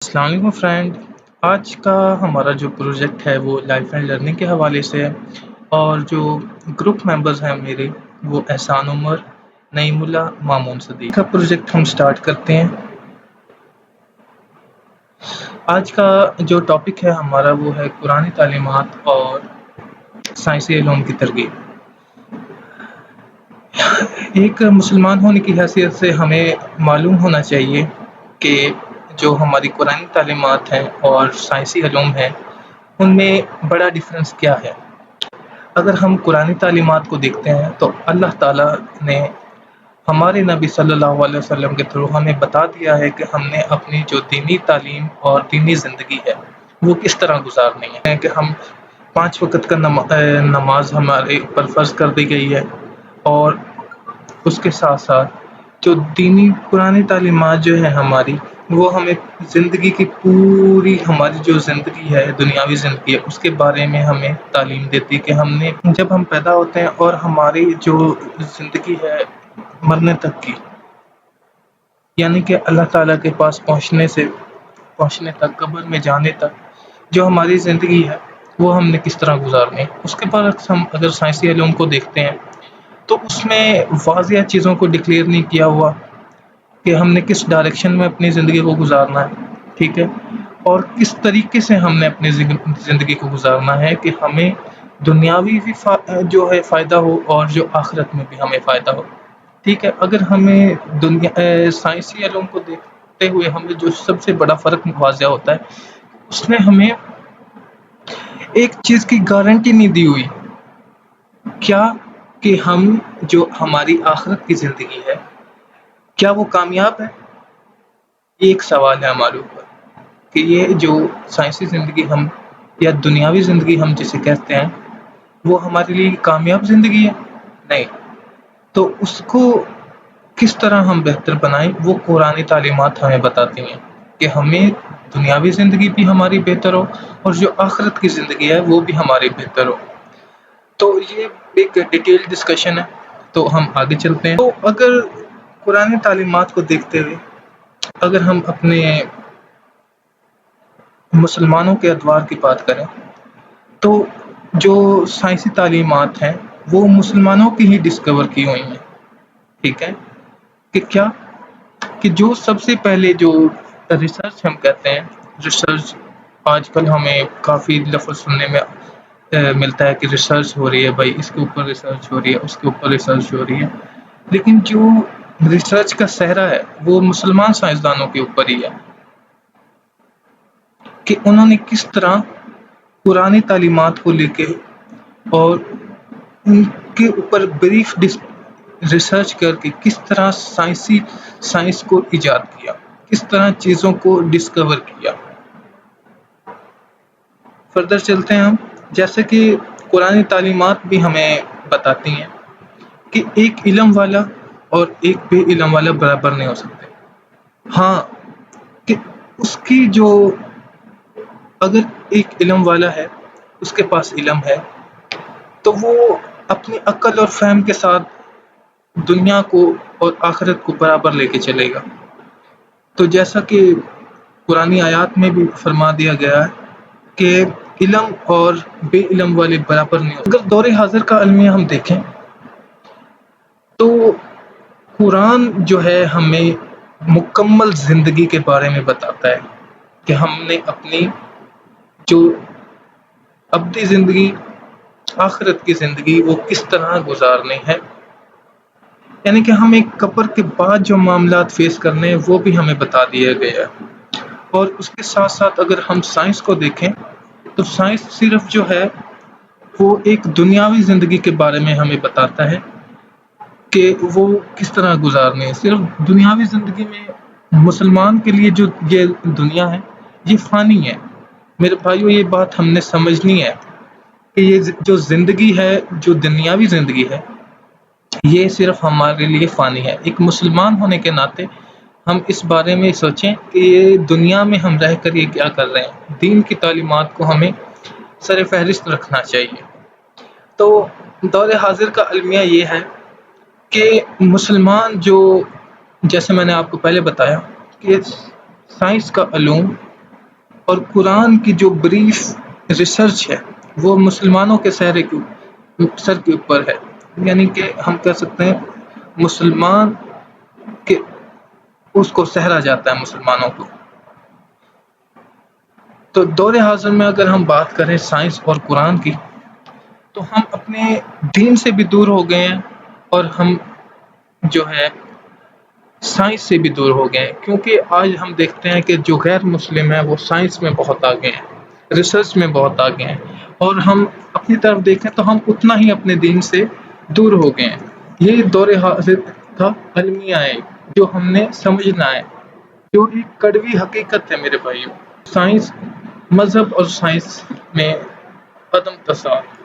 السلام علیکم فرینڈ، آج کا ہمارا جو پروجیکٹ ہے وہ لائف اینڈ لرننگ کے حوالے سے ہے اور جو گروپ ممبرز ہیں میرے وہ احسان عمر، نعیم اللہ، مامون صدیق کا پروجیکٹ ہم سٹارٹ کرتے ہیں۔ آج کا جو ٹاپک ہے ہمارا وہ ہے قرآنی تعلیمات اور سائنسی علوم کی ترغیب۔ ایک مسلمان ہونے کی حیثیت سے ہمیں معلوم ہونا چاہیے کہ جو ہماری قرآنی تعلیمات ہیں اور سائنسی علوم ہیں ان میں بڑا ڈفرینس کیا ہے۔ اگر ہم قرآنی تعلیمات کو دیکھتے ہیں تو اللہ تعالیٰ نے ہمارے نبی صلی اللہ علیہ وسلم کے تھرو ہمیں بتا دیا ہے کہ ہم نے اپنی جو دینی تعلیم اور دینی زندگی ہے وہ کس طرح گزارنی ہے، کہ ہم 5 وقت کا نماز ہمارے پر فرض کر دی گئی ہے، اور اس کے ساتھ ساتھ جو دینی قرآنی تعلیمات جو ہے ہماری وہ ہمیں زندگی کی پوری ہماری جو زندگی ہے دنیاوی زندگی ہے اس کے بارے میں ہمیں تعلیم دیتی کہ ہم نے جب ہم پیدا ہوتے ہیں اور ہماری جو زندگی ہے مرنے تک کی، یعنی کہ اللہ تعالیٰ کے پاس پہنچنے تک، قبر میں جانے تک جو ہماری زندگی ہے وہ ہم نے کس طرح گزارنی ہے۔ اس کے برعکس ہم اگر سائنسی علوم کو دیکھتے ہیں تو اس میں واضح چیزوں کو ڈکلیئر نہیں کیا ہوا کہ ہم نے کس ڈائریکشن میں اپنی زندگی کو گزارنا ہے، ٹھیک ہے، اور کس طریقے سے ہم نے اپنی زندگی کو گزارنا ہے کہ ہمیں دنیاوی بھی جو ہے فائدہ ہو اور جو آخرت میں بھی ہمیں فائدہ ہو، ٹھیک ہے۔ اگر ہمیں سائنسی علوم کو دیکھتے ہوئے ہمیں جو سب سے بڑا فرق واضح ہوتا ہے اس میں ہمیں ایک چیز کی گارنٹی نہیں دی ہوئی، کیا کہ ہم جو ہماری آخرت کی زندگی ہے کیا وہ کامیاب ہے؟ یہ ایک سوال ہے ہمارے اوپر کہ یہ جو سائنسی زندگی ہم یا دنیاوی زندگی ہم جسے کہتے ہیں وہ ہمارے لیے کامیاب زندگی ہے؟ نہیں۔ تو اس کو کس طرح ہم بہتر بنائیں وہ قرآنی تعلیمات ہمیں بتاتی ہیں کہ ہمیں دنیاوی زندگی بھی ہماری بہتر ہو اور جو آخرت کی زندگی ہے وہ بھی ہماری بہتر ہو۔ تو یہ ایک ڈیٹیل ڈسکشن ہے، تو ہم آگے چلتے ہیں۔ تو اگر قرآن تعلیمات کو دیکھتے ہوئے اگر ہم اپنے مسلمانوں کے ادوار کی بات کریں تو جو سائنسی تعلیمات ہیں وہ مسلمانوں کی ہی ڈسکور کی ہوئی ہیں، ٹھیک ہے، کہ کیا کہ جو سب سے پہلے جو ریسرچ ہم کہتے ہیں، ریسرچ آج کل ہمیں کافی لفظ سننے میں ملتا ہے کہ ریسرچ ہو رہی ہے، بھائی اس کے اوپر ریسرچ ہو رہی ہے، اس کے اوپر ریسرچ ہو رہی ہے، لیکن جو ریسرچ کا صحرا ہے وہ مسلمان سائنسدانوں کے اوپر ہی ہے کہ انہوں نے کس طرح پرانی تعلیمات کو لے کے اور ان کے اوپر بریف ریسرچ کر کے کس طرح سائنس کو ایجاد کیا، کس طرح چیزوں کو ڈسکور کیا۔ فردر چلتے ہیں ہم، جیسے کہ قرآن تعلیمات بھی ہمیں بتاتی ہیں کہ ایک علم والا اور ایک بے علم والا برابر نہیں ہو سکتے۔ ہاں، کہ اس کی جو اگر ایک علم والا ہے اس کے پاس علم ہے تو وہ اپنی عقل اور فہم کے ساتھ دنیا کو اور آخرت کو برابر لے کے چلے گا۔ تو جیسا کہ قرآنی آیات میں بھی فرما دیا گیا ہے کہ علم اور بے علم والے برابر نہیں ہوتے۔ اگر دور حاضر کا المیہ ہم دیکھیں تو قرآن جو ہے ہمیں مکمل زندگی کے بارے میں بتاتا ہے کہ ہم نے اپنی جو ابدی زندگی، آخرت کی زندگی وہ کس طرح گزارنی ہے، یعنی کہ ہمیں قبر کے بعد جو معاملات فیس کرنے ہیں وہ بھی ہمیں بتا دیا گیا ہے۔ اور اس کے ساتھ ساتھ اگر ہم سائنس کو دیکھیں تو سائنس صرف جو ہے وہ ایک دنیاوی زندگی کے بارے میں ہمیں بتاتا ہے کہ وہ کس طرح گزارنی ہے۔ صرف دنیاوی زندگی میں مسلمان کے لیے جو یہ دنیا ہے یہ فانی ہے۔ میرے بھائیو، یہ بات ہم نے سمجھنی ہے کہ یہ جو زندگی ہے، جو دنیاوی زندگی ہے، یہ صرف ہمارے لیے فانی ہے۔ ایک مسلمان ہونے کے ناطے ہم اس بارے میں سوچیں کہ یہ دنیا میں ہم رہ کر یہ کیا کر رہے ہیں۔ دین کی تعلیمات کو ہمیں سر فہرست رکھنا چاہیے۔ تو دور حاضر کا المیہ یہ ہے کہ مسلمان جو، جیسے میں نے آپ کو پہلے بتایا کہ سائنس کا علوم اور قرآن کی جو بریف ریسرچ ہے وہ مسلمانوں کے سر کے اوپر ہے، یعنی کہ ہم کہہ سکتے ہیں مسلمان کے اس کو سہرا جاتا ہے مسلمانوں کو۔ تو دور حاضر میں اگر ہم بات کریں سائنس اور قرآن کی، تو ہم اپنے دین سے بھی دور ہو گئے ہیں، اور ہم جو ہے سائنس سے بھی دور ہو گئے ہیں، کیونکہ آج ہم دیکھتے ہیں کہ جو غیر مسلم ہیں وہ سائنس میں بہت آگے ہیں، ریسرچ میں بہت آگے ہیں، اور ہم اپنی طرف دیکھیں تو ہم اتنا ہی اپنے دین سے دور ہو گئے ہیں۔ یہ دور حاضر کا المیہ ہے جو ہم نے سمجھنا ہے، جو ایک کڑوی حقیقت ہے میرے بھائیوں۔ سائنس، مذہب اور سائنس میں عدم تصادم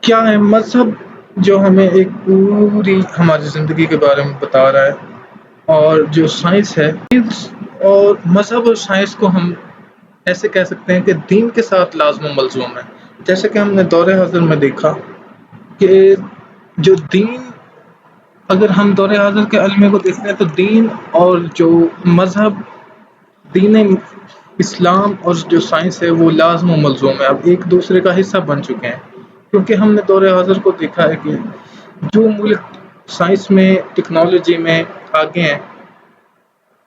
کیا ہے؟ مذہب جو ہمیں ایک پوری ہماری زندگی کے بارے میں بتا رہا ہے، اور جو سائنس ہے، اور مذہب اور سائنس کو ہم ایسے کہہ سکتے ہیں کہ دین کے ساتھ لازم و ملزوم ہے۔ جیسے کہ ہم نے دور حاضر میں دیکھا کہ جو دین، اگر ہم دور حاضر کے علمے کو دیکھتے ہیں تو دین اور جو مذہب، دین اسلام اور جو سائنس ہے وہ لازم و ملزوم ہے، اب ایک دوسرے کا حصہ بن چکے ہیں، کیونکہ ہم نے دور حاضر کو دیکھا ہے کہ جو ملک سائنس میں، ٹیکنالوجی میں آگے ہیں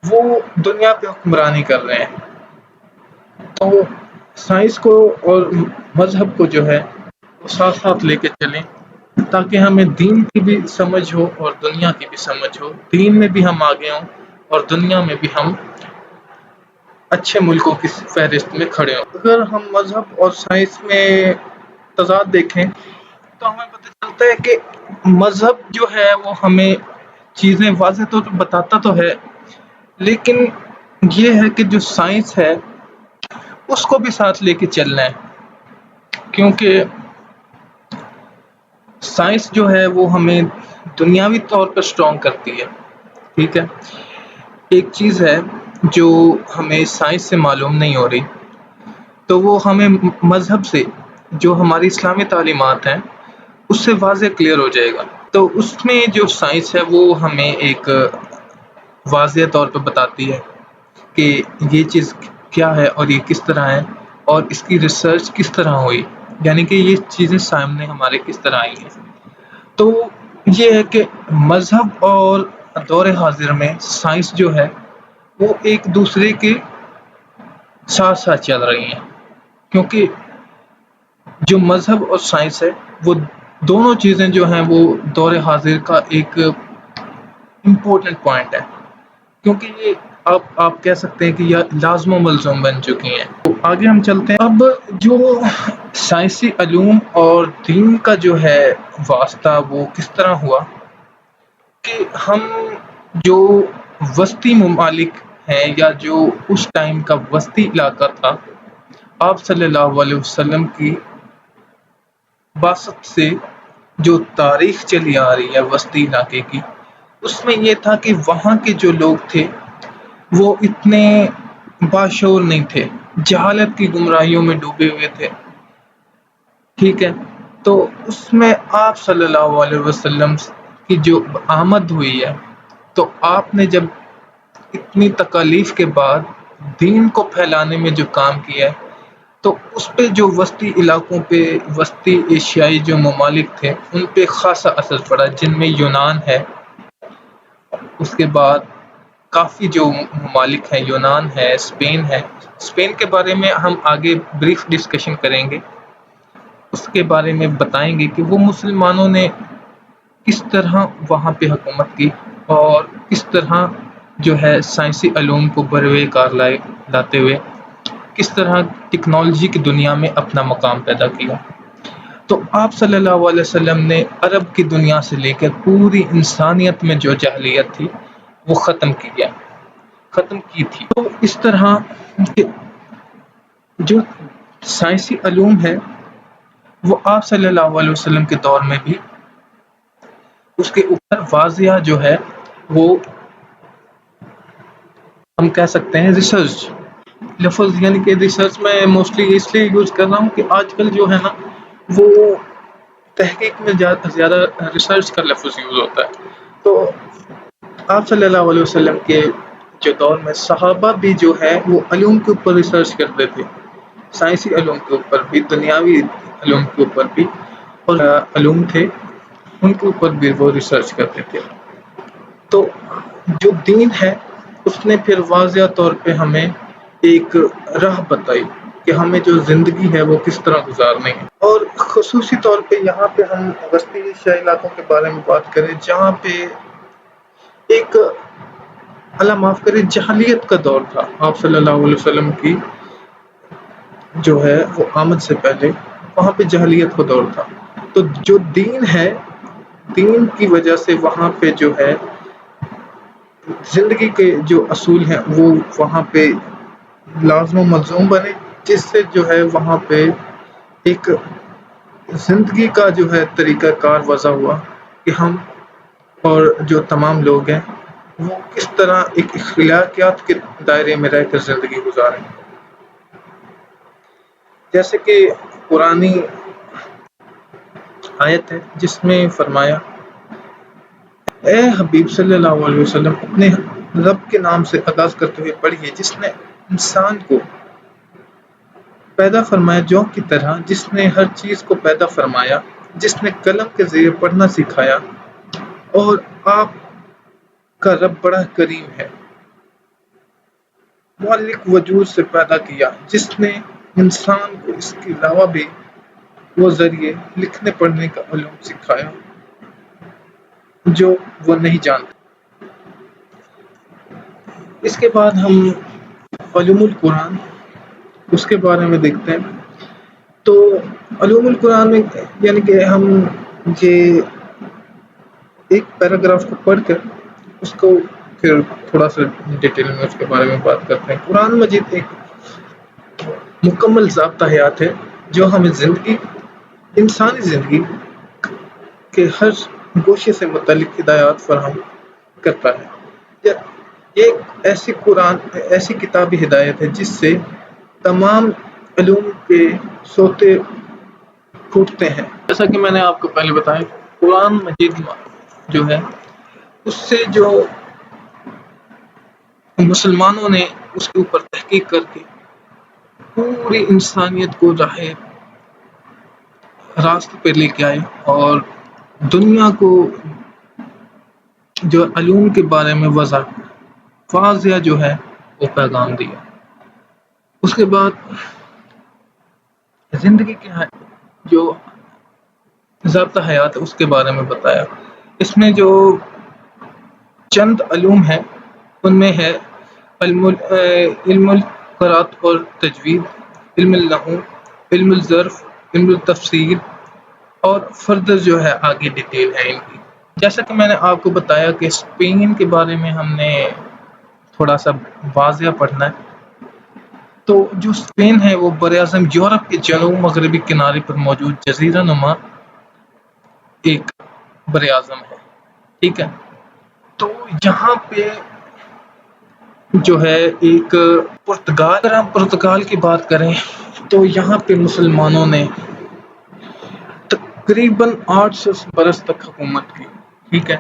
وہ دنیا پہ حکمرانی کر رہے ہیں۔ تو سائنس کو اور مذہب کو جو ہے وہ ساتھ ساتھ لے کے چلیں، تاکہ ہمیں دین کی بھی سمجھ ہو اور دنیا کی بھی سمجھ ہو، دین میں بھی ہم آگے ہوں اور دنیا میں بھی ہم اچھے ملکوں کی فہرست میں کھڑے ہوں۔ اگر ہم مذہب اور سائنس میں تضاد دیکھیں تو ہمیں پتہ چلتا ہے کہ مذہب جو ہے وہ ہمیں چیزیں واضح طور پہ بتاتا تو ہے، لیکن یہ ہے کہ جو سائنس ہے اس کو بھی ساتھ لے کے چلنا ہے، کیونکہ سائنس جو ہے وہ ہمیں دنیاوی طور پر اسٹرانگ کرتی ہے، ٹھیک ہے۔ ایک چیز ہے جو ہمیں سائنس سے معلوم نہیں ہو رہی، تو وہ ہمیں مذہب سے، جو ہماری اسلامی تعلیمات ہیں اس سے واضح کلیئر ہو جائے گا۔ تو اس میں جو سائنس ہے وہ ہمیں ایک واضح طور پہ بتاتی ہے کہ یہ چیز کیا ہے اور یہ کس طرح ہے، اور اس کی ریسرچ کس طرح ہوئی، یعنی کہ یہ چیزیں سامنے ہمارے کس طرح آئی ہیں۔ تو یہ ہے کہ مذہب اور دور حاضر میں سائنس جو ہے وہ ایک دوسرے کے ساتھ ساتھ چل رہی ہیں، کیونکہ جو مذہب اور سائنس ہے وہ دونوں چیزیں جو ہیں وہ دور حاضر کا ایک امپورٹنٹ پوائنٹ ہے، کیونکہ یہ آپ کہہ سکتے ہیں کہ یہ لازم و ملزوم بن چکی ہیں۔ تو آگے ہم چلتے ہیں۔ اب جو سائنسی علوم اور دین کا جو ہے واسطہ وہ کس طرح ہوا کہ ہم جو وسطی ممالک ہیں، یا جو اس ٹائم کا وسطی علاقہ تھا، آپ صلی اللہ علیہ وسلم کی باسط سے جو تاریخ چلی آ رہی ہے وسطی علاقے کی، اس میں یہ تھا کہ وہاں کے جو لوگ تھے وہ اتنے باشعور نہیں تھے، جہالت کی گمراہیوں میں ڈوبے ہوئے تھے، ٹھیک ہے۔ تو اس میں آپ صلی اللہ علیہ وسلم کی جو آمد ہوئی ہے، تو آپ نے جب اتنی تکالیف کے بعد دین کو پھیلانے میں جو کام کیا ہے، تو اس پہ جو وسطی علاقوں پہ، وسطی ایشیائی جو ممالک تھے ان پہ خاصا اثر پڑا، جن میں یونان ہے، اس کے بعد کافی جو ممالک ہیں، یونان ہے، اسپین ہے۔ اسپین کے بارے میں ہم آگے بریف ڈسکشن کریں گے، اس کے بارے میں بتائیں گے کہ وہ مسلمانوں نے کس طرح وہاں پہ حکومت کی، اور کس طرح جو ہے سائنسی علوم کو بروئے کار لاتے ہوئے کس طرح ٹیکنالوجی کی دنیا میں اپنا مقام پیدا کیا۔ تو آپ صلی اللہ علیہ وسلم نے عرب کی دنیا سے لے کر پوری انسانیت میں جو جاہلیت تھی وہ ختم کی تھی۔ تو اس طرح کہ جو سائنسی علوم ہے وہ آپ صلی اللہ علیہ وسلم کے دور میں بھی اس کے اوپر واضح جو ہے وہ ہم کہہ سکتے ہیں ریسرچ لفظ، یعنی کہ ریسرچ میں موسٹلی اس لیے یوز کر رہا ہوں کہ آج کل جو ہے نا وہ تحقیق میں زیادہ ریسرچ کا لفظ یوز ہوتا ہے۔ تو آپ صلی اللہ علیہ وسلم کے جو دور میں صحابہ بھی جو ہے وہ علوم کے اوپر ریسرچ کرتے تھے، سائنسی علوم کے اوپر بھی، دنیاوی علوم کے اوپر بھی، اور علوم تھے ان کے اوپر بھی وہ ریسرچ کرتے تھے۔ تو جو دین ہے اس نے پھر واضح طور پہ ہمیں ایک راہ بتائی کہ ہمیں جو زندگی ہے وہ کس طرح گزارنی ہے۔ اور خصوصی طور پہ یہاں پہ ہم وسطی ایشیائی علاقوں کے بارے میں بات کریں جہاں پہ ایک، اللہ معاف کرے، جہلیت کا دور تھا۔ آپ صلی اللہ علیہ وسلم کی جو ہے وہ آمد سے پہلے وہاں پہ جہلیت کا دور تھا۔ تو جو دین ہے، دین کی وجہ سے وہاں پہ جو ہے زندگی کے جو اصول ہیں وہ وہاں پہ لازم و ملزوم بنے، جس سے جو ہے وہاں پہ ایک زندگی کا جو ہے طریقہ کار وضع ہوا کہ ہم اور جو تمام لوگ ہیں وہ کس طرح ایک اخلاقیات کے دائرے میں رہ کر زندگی گزاریں۔ جیسے کہ قرآنی آیت ہے جس میں فرمایا، اے حبیب صلی اللہ علیہ وسلم اپنے رب کے نام سے آغاز کرتے ہوئے پڑھیے جس نے انسان کو پیدا فرمایا جوں کی طرح، جس نے ہر چیز کو پیدا فرمایا، جس نے قلم کے ذریعے پڑھنا سکھایا، اور آپ کا رب بڑا کریم ہے، معلق وجود سے پیدا کیا، جس نے انسان کو اس کے علاوہ بھی وہ ذریعے لکھنے پڑھنے کا علوم سکھایا جو وہ نہیں جانتے۔ اس کے بعد ہم علوم القرآن اس کے بارے میں دیکھتے ہیں۔ تو علوم القرآن میں یعنی کہ ہم یہ ایک پیراگراف کو پڑھ کر اس کو پھر تھوڑا سا ڈیٹیل میں اس کے بارے میں بات کرتے ہیں۔ قرآن مجید ایک مکمل ضابطہ حیات ہے جو ہمیں زندگی، انسانی زندگی کے ہر گوشے سے متعلق ہدایات فراہم کرتا ہے۔ یہ ایک ایسی کتابی ہدایت ہے جس سے تمام علوم کے سوتے پھوٹتے ہیں۔ جیسا کہ میں نے آپ کو پہلے بتایا، قرآن مجید جو ہے اس سے جو مسلمانوں نے اس کے اوپر تحقیق کر کے پوری انسانیت کو راست پہ لے کے آئے اور دنیا کو جو علوم کے بارے میں واضح جو ہے وہ پیغام دیا۔ اس کے بعد زندگی کے جو ضابطہ حیات ہے اس کے بارے میں بتایا۔ اس میں جو چند علوم ہیں ان میں ہے علم القرات اور تجوید، علم النحو، علم الظرف، علم التفسیر، اور فردر جو ہے آگے ڈیٹیل ہے ان کی۔ جیسا کہ میں نے آپ کو بتایا کہ اسپین کے بارے میں ہم نے تھوڑا سا واضح پڑھنا ہے۔ تو جو اسپین ہے وہ براعظم یورپ کے جنوب مغربی کنارے پر موجود جزیرہ نما ایک براعظم ہے، ٹھیک ہے۔ تو یہاں پہ جو ہے ایک پرتگال، اگر ہم پرتگال کی بات کریں تو یہاں پہ مسلمانوں نے تقریباً 800 برس تک حکومت کی، ٹھیک ہے۔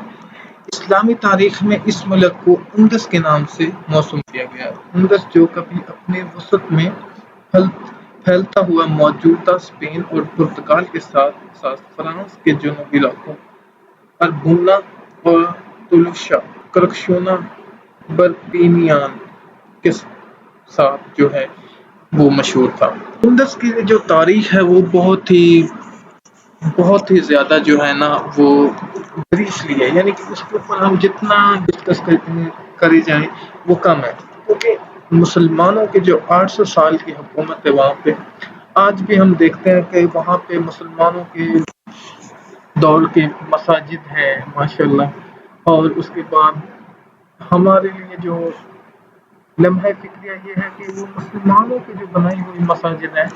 اسلامی تاریخ میں اس ملک کو اندس کے نام سے موسوم کیا گیا ہے۔ اندس جو کبھی اپنے وسط میں پھیلتا ہوا موجودہ اسپین اور پرتگال کے ساتھ ساتھ فرانس کے جنوبی علاقوں اربونا اور تولوشا کرکشونا برپینیان کے ساتھ جو ہے وہ مشہور تھا۔ اندس کی جو تاریخ ہے وہ بہت ہی زیادہ جو ہے نا وہ بریفلی ہے، یعنی کہ اس کے اوپر ہم جتنا ڈسکس کرے جائیں وہ کم ہے، کیونکہ مسلمانوں کے جو 800 سال کی حکومت ہے وہاں پہ آج بھی ہم دیکھتے ہیں کہ وہاں پہ مسلمانوں کے دور کے مساجد ہیں ماشاءاللہ۔ اور اس کے بعد ہمارے لیے جو لمحہ فکریہ یہ ہے کہ وہ مسلمانوں کی جو بنائی ہوئی مساجد ہیں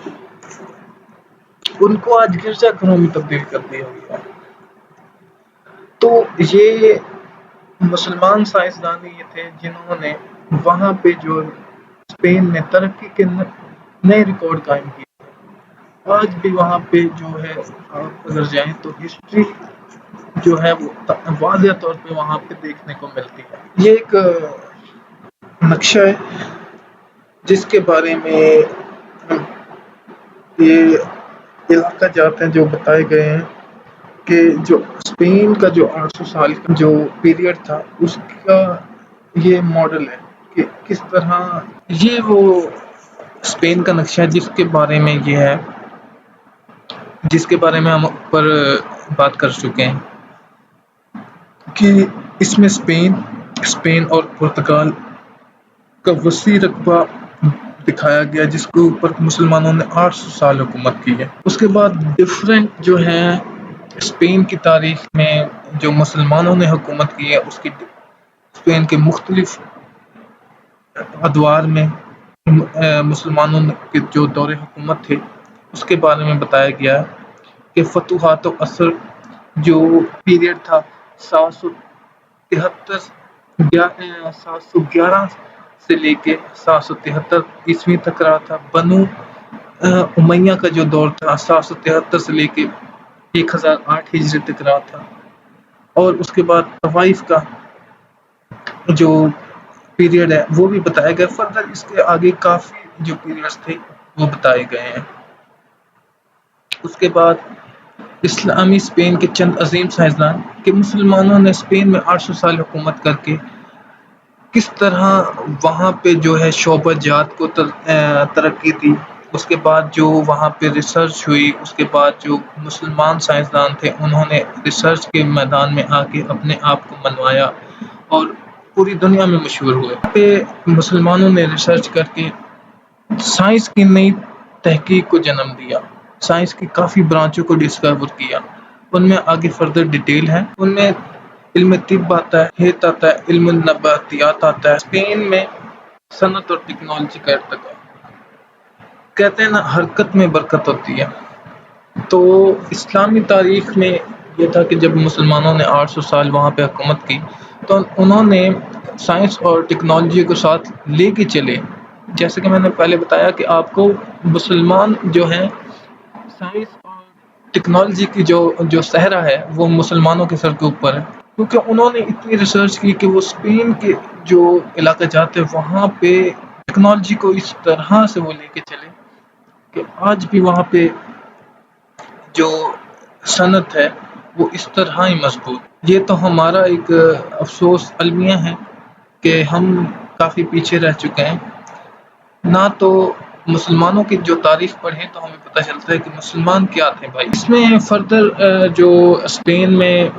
ان کو آج گرجا گھروں میں تبدیل کر دیا گیا۔ تو یہ مسلمان سائنسدان یہ تھے جنہوں نے وہاں پہ جو اسپین میں ترقی کے نئے ریکارڈ قائم کیے۔ آج بھی وہاں پہ جو ہے آپ اگر جائیں تو ہسٹری جو ہے وہ واضح طور پہ وہاں پہ دیکھنے کو ملتی ہے۔ یہ ایک نقشہ ہے جس کے بارے میں یہ علاقہ جات ہیں جو بتائے گئے ہیں کہ جو اسپین کا جو 800 سال کا جو پیریڈ تھا اس کا یہ ماڈل ہے کہ کس طرح یہ وہ اسپین کا نقشہ ہے جس کے بارے میں ہم اوپر بات کر چکے ہیں کہ اس میں اسپین اور پرتگال کا وسیع رقبہ دکھایا گیا جس کے اوپر مسلمانوں نے 800 سال حکومت کی ہے. اس کے بعد ڈفرینٹ جو ہیں اسپین کی تاریخ میں جو مسلمانوں نے حکومت کی ہے اس کی اسپین کے مختلف ادوار میں مسلمانوں کے جو دور حکومت تھے اس کے بارے میں بتایا گیا ہے کہ فتوحات و اثر جو پیریڈ تھا 711 سے لے کے 773 تک رہا تھا. بنو امیہ کا جو دور تھا 773 سے لے کے 1008 ہجری تک رہا تھا. اور اس کے بعد طوائف کا جو پیریڈ ہے وہ بھی بتایا گیا. فردر اس کے آگے کافی جو پیریڈز تھے وہ بتائے گئے ہیں. اس کے بعد اسلامی اسپین کے چند عظیم سائنسدان کہ مسلمانوں نے اسپین میں 800 سال حکومت کر کے کس طرح وہاں پہ جو ہے شعبہ جات کو ترقی دی. اس کے بعد جو وہاں پہ ریسرچ ہوئی اس کے بعد جو مسلمان سائنسدان تھے انہوں نے ریسرچ کے میدان میں آ کے اپنے آپ کو منوایا اور پوری دنیا میں مشہور ہوئے. یہاں پہ مسلمانوں نے ریسرچ کر کے سائنس کی نئی تحقیق کو جنم دیا. سائنس کی کافی برانچوں کو ڈسکور کیا. ان میں آگے فردر ڈیٹیل ہے. ان میں علم طب آتا ہے، ہیت آتا ہے، علم نباتیات آتا ہے. اسپین میں صنعت اور ٹیکنالوجی کا ارتقا. کہتے ہیں نا حرکت میں برکت ہوتی ہے. تو اسلامی تاریخ میں یہ تھا کہ جب مسلمانوں نے 800 سال وہاں پہ حکومت کی تو انہوں نے سائنس اور ٹیکنالوجی کو ساتھ لے کے چلے. جیسے کہ میں نے پہلے بتایا کہ آپ کو مسلمان جو ہیں سائنس اور ٹیکنالوجی کی جو صحرا ہے وہ مسلمانوں کے سر کے اوپر ہے کیونکہ انہوں نے اتنی ریسرچ کی کہ وہ اسپین کے جو علاقہ جاتے وہاں پہ ٹیکنالوجی کو اس طرح سے وہ لے کے چلے کہ آج بھی وہاں پہ جو صنعت ہے وہ اس طرح ہی مضبوط. یہ تو ہمارا ایک افسوس المیہ ہے کہ ہم کافی پیچھے رہ چکے ہیں. نہ تو مسلمانوں کی جو تاریخ پڑھیں تو ہمیں پتہ چلتا ہے کہ مسلمان کیا تھے بھائی. اس میں فردر جو اسپین میں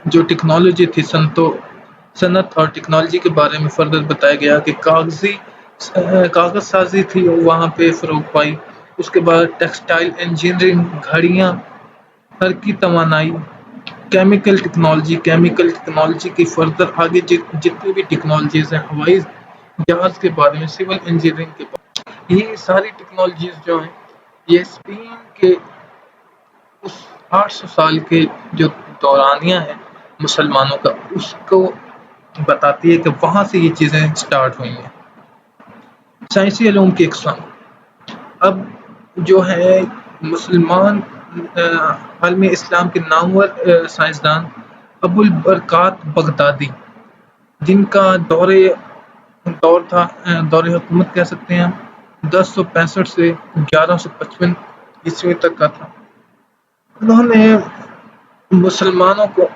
جو ٹیکنالوجی تھی صنعت اور ٹیکنالوجی کے بارے میں فردر بتایا گیا کہ کاغذ سازی تھی وہاں پہ فروغ پائی. اس کے بعد ٹیکسٹائل انجینئرنگ، گھڑیاں، حرکی توانائی، کیمیکل ٹیکنالوجی کی فردر آگے جتنی بھی ٹیکنالوجیز ہیں، ہوائی جہاز کے بارے میں، سول انجینئرنگ کے بارے میں، یہ ساری ٹیکنالوجیز جو ہیں یہ اسپین کے اس 800 سال کے جو دورانیہ ہے مسلمانوں کا اس کو بتاتی ہے کہ وہاں سے یہ چیزیں سٹارٹ ہوئی ہیں. سائنسی علوم کی اقسام. اب جو ہے مسلمان عالم اسلام کے نامور سائنسدان ابو البرکات بغدادی جن کا دور تھا دور حکومت کہہ سکتے ہیں 1065 سے 1155 عیسوی تک کا تھا. انہوں نے مسلمانوں کو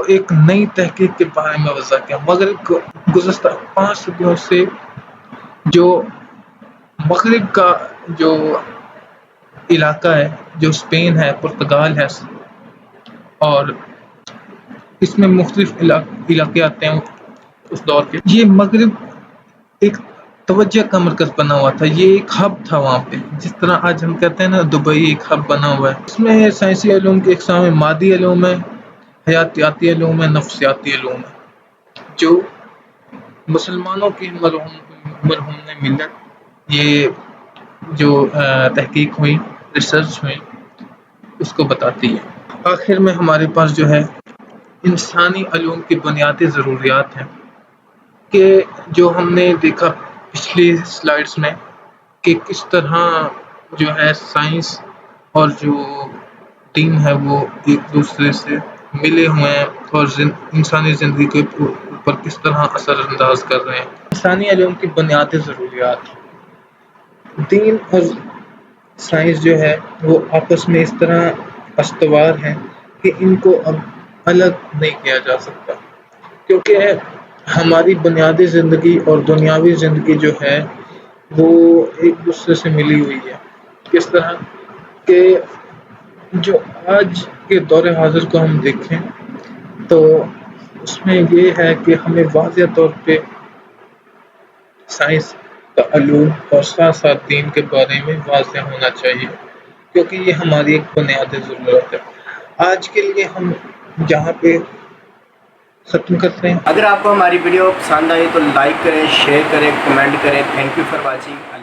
ایک نئی تحقیق کے بارے میں وضع کیا. مغرب گزشتہ 5 صدیوں سے جو مغرب کا جو علاقہ ہے جو اسپین ہے، پرتگال ہے اور اس میں مختلف علاقے آتے ہیں اس دور کے. یہ مغرب ایک توجہ کا مرکز بنا ہوا تھا. یہ ایک ہب تھا وہاں پہ، جس طرح آج ہم کہتے ہیں نا دبئی ایک ہب بنا ہوا ہے. اس میں سائنسی علوم کے اقسام میں مادی علوم ہے، حیاتیاتی علوم ہے، نفسیاتی علوم ہے. جو مسلمانوں کی مرہون ملت یہ جو تحقیق ہوئی، ریسرچ ہوئی، اس کو بتاتی ہے. آخر میں ہمارے پاس جو ہے انسانی علوم کی بنیادی ضروریات ہیں کہ جو ہم نے دیکھا پچھلی سلائیڈز میں کہ کس طرح جو ہے سائنس اور جو ٹیم ہے وہ ایک دوسرے سے ملے ہوئے ہیں اور انسانی زندگی کے اوپر پر کس طرح اثر انداز کر رہے ہیں۔ انسانی علوم کی بنیادی ضروریات، دین اور سائنس جو ہے وہ آپس میں اس طرح استوار ہیں کہ ان کو اب الگ نہیں کیا جا سکتا، کیونکہ ہماری بنیادی زندگی اور دنیاوی زندگی جو ہے وہ ایک دوسرے سے ملی ہوئی ہے۔ کس طرح کہ جو آج کے دور حاضر کو ہم دیکھیں تو اس میں یہ ہے کہ ہمیں واضح طور پہ سائنس کا علوم اور ساتھ ساتھ دین کے بارے میں واضح ہونا چاہیے، کیونکہ یہ ہماری ایک بنیادی ضرورت ہے۔ آج کے لیے ہم جہاں پہ ختم کرتے ہیں۔ اگر آپ کو ہماری ویڈیو پسند آئی تو لائک کریں، شیئر کریں، کمنٹ کریں۔ Thank you for watching.